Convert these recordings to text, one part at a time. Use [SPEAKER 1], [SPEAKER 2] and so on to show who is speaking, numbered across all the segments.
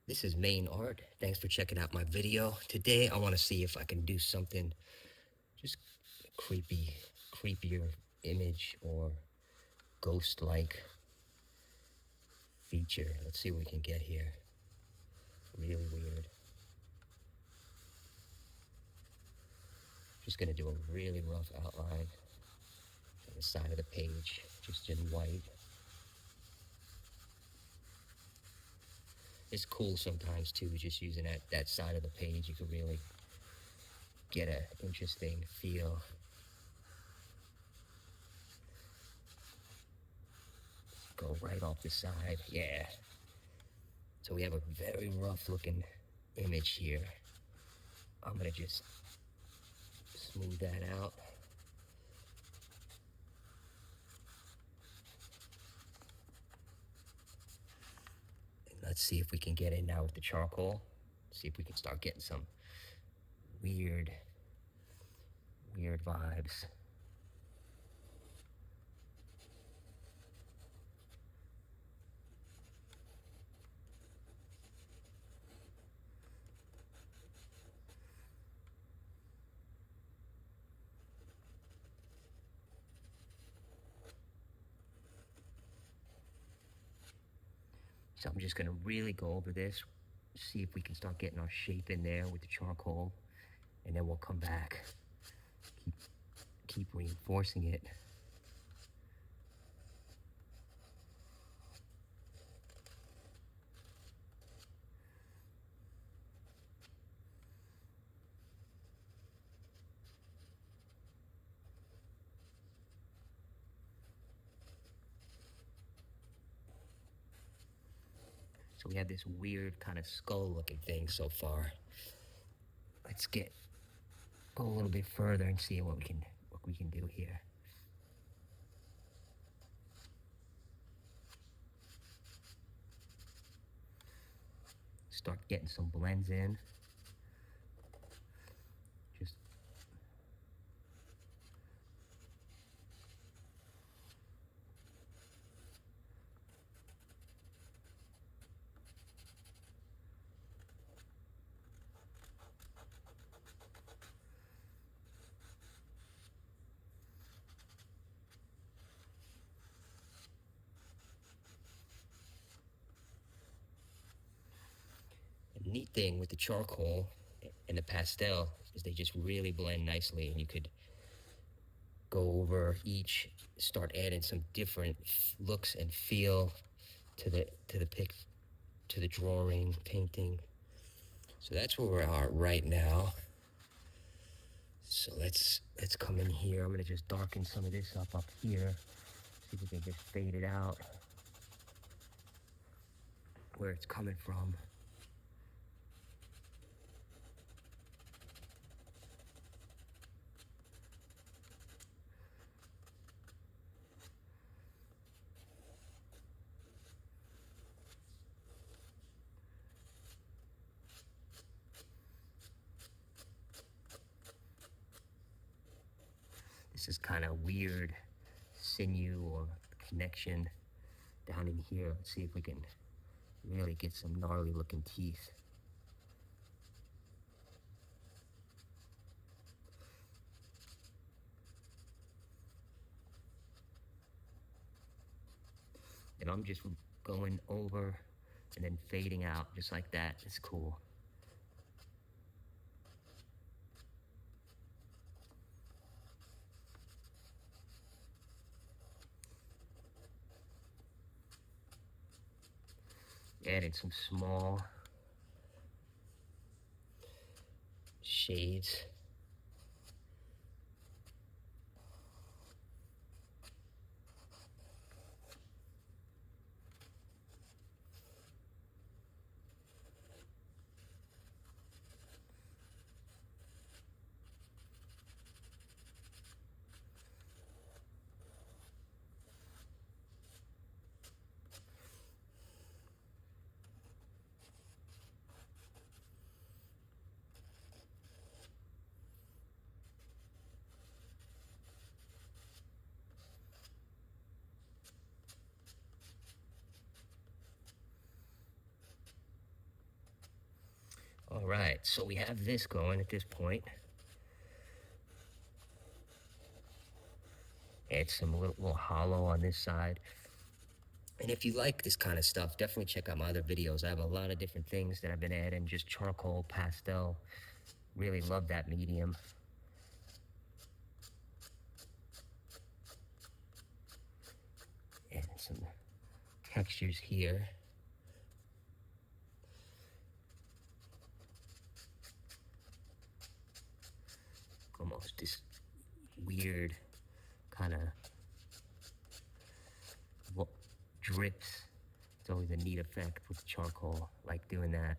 [SPEAKER 1] This is Main Art. Thanks for checking out my video. Today I want to see if I can do something just creepier image or ghost-like feature. Let's see what we can get here. Really weird. Just gonna do a really rough outline on the side of the page, just in white. It's cool sometimes too, just using that side of the page. You can really get an interesting feel. Go right off the side, yeah. So we have a very rough looking image here. I'm gonna just smooth that out. And let's see if we can get in now with the charcoal. See if we can start getting some weird vibes. So I'm just gonna really go over this, see if we can start getting our shape in there with the charcoal, and then we'll come back, keep reinforcing it. So we have this weird kind of skull looking thing so far. Let's go a little bit further and see what we can do here. Start getting some blends in. Just a neat thing with the charcoal and the pastel is they just really blend nicely, and you could go over each, start adding some different looks and feel to the drawing, painting. So that's where we are right now. So let's come in here. I'm gonna just darken some of this up here. See if we can just fade it out where it's coming from. This is kind of weird sinew or connection down in here. Let's see if we can really get some gnarly looking teeth. And I'm just going over and then fading out just like that. It's cool. Adding some small shades. All right, so we have this going at this point. Add some little hollow on this side. And if you like this kind of stuff, definitely check out my other videos. I have a lot of different things that I've been adding, just charcoal, pastel. Really love that medium. And some textures here. Almost this weird kind of drips. It's always a neat effect with charcoal, like doing that.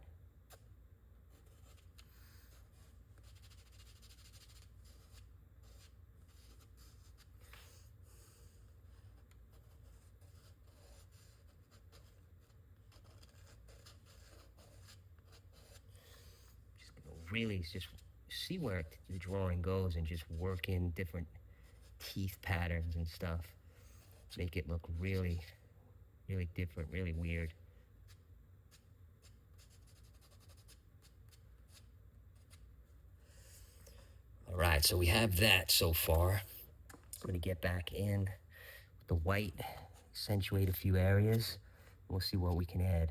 [SPEAKER 1] Just gonna really just see where the drawing goes and just work in different teeth patterns and stuff. Make it look really, really different, really weird. All right, so we have that so far. I'm gonna get back in with the white, accentuate a few areas. We'll see what we can add.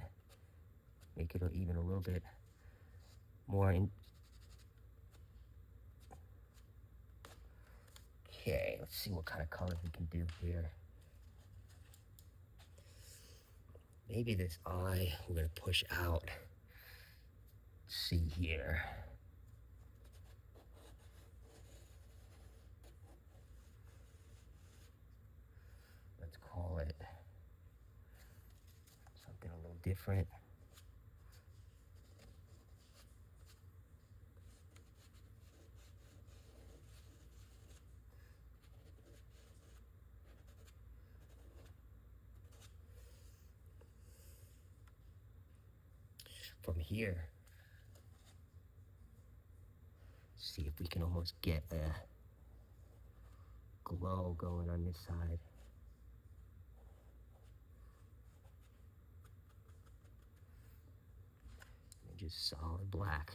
[SPEAKER 1] Make it even a little bit more in. Okay, let's see what kind of colors we can do here. Maybe this eye we're gonna push out. Let's see here. Let's call it something a little different. From here, see if we can almost get a glow going on this side. And just solid black.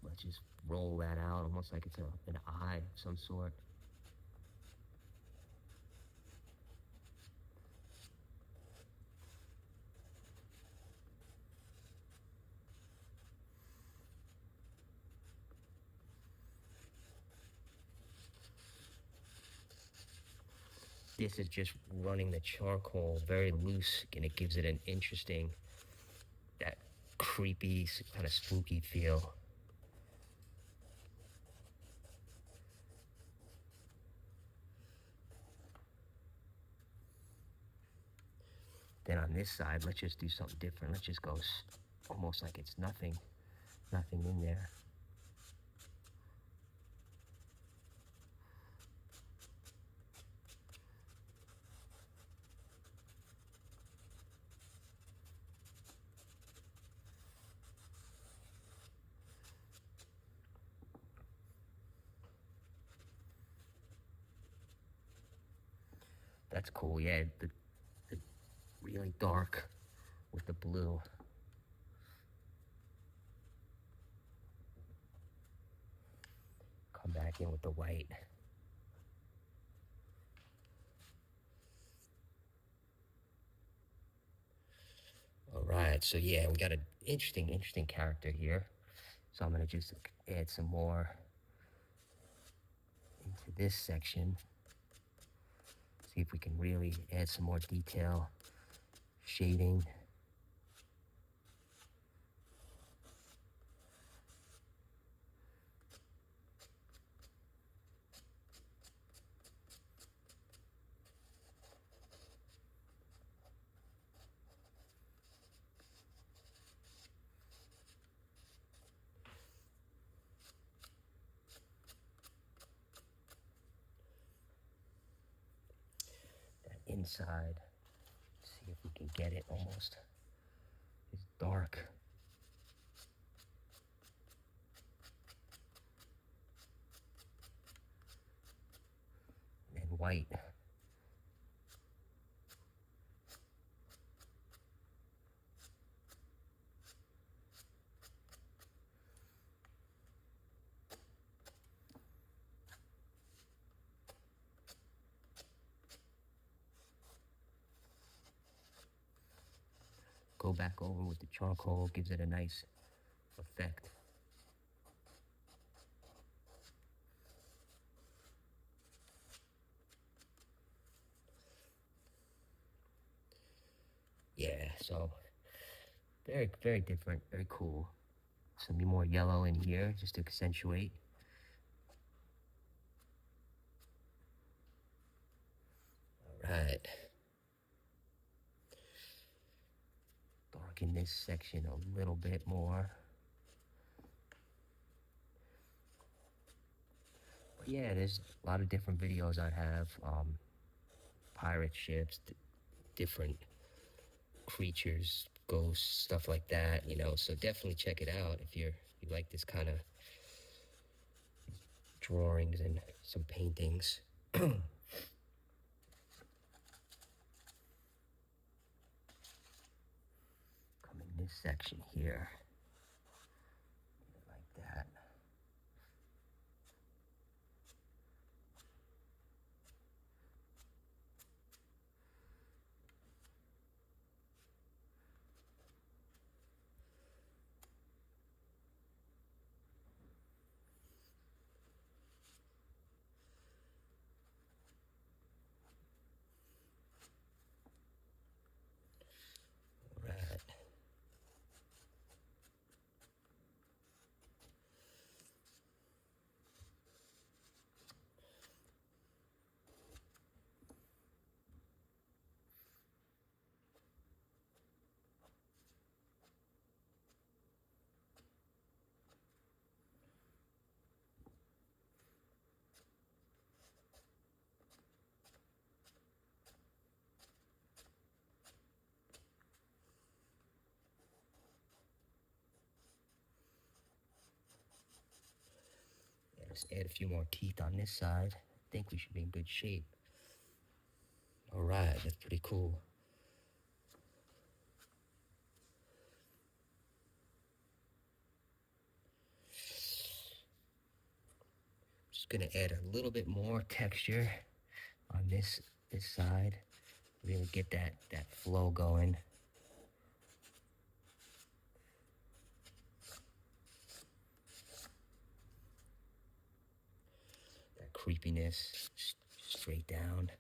[SPEAKER 1] Let's just roll that out almost like it's an eye of some sort. This is just running the charcoal very loose, and it gives it an interesting, that creepy, kind of spooky feel. Then on this side, let's just do something different. Let's just go almost like it's nothing in there. That's cool, yeah, the really dark with the blue. Come back in with the white. All right, so yeah, we got an interesting character here. So I'm gonna just add some more into this section. See if we can really add some more detail, shading. Inside, see if we can get it almost as dark. And white. go back over with the charcoal, gives it a nice effect. Yeah, so very, very different, very cool. Some more yellow in here just to accentuate. All right. Darken this section a little bit more. But yeah, there's a lot of different videos I have. Pirate ships, different creatures, ghosts, stuff like that, you know. So definitely check it out if you like this kind of drawings and some paintings. Come in this section here, like that. Right. Let's add a few more teeth on this side. I think we should be in good shape. All right, that's pretty cool. Just gonna add a little bit more texture on this side. Really get that flow going. That creepiness straight down.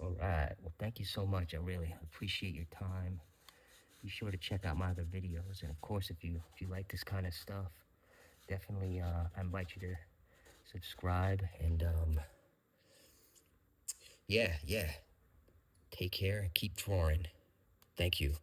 [SPEAKER 1] All right. Well, thank you so much. I really appreciate your time. Be sure to check out my other videos, and of course, if you like this kind of stuff, definitely I invite you to subscribe. And yeah, take care and keep drawing. Thank you.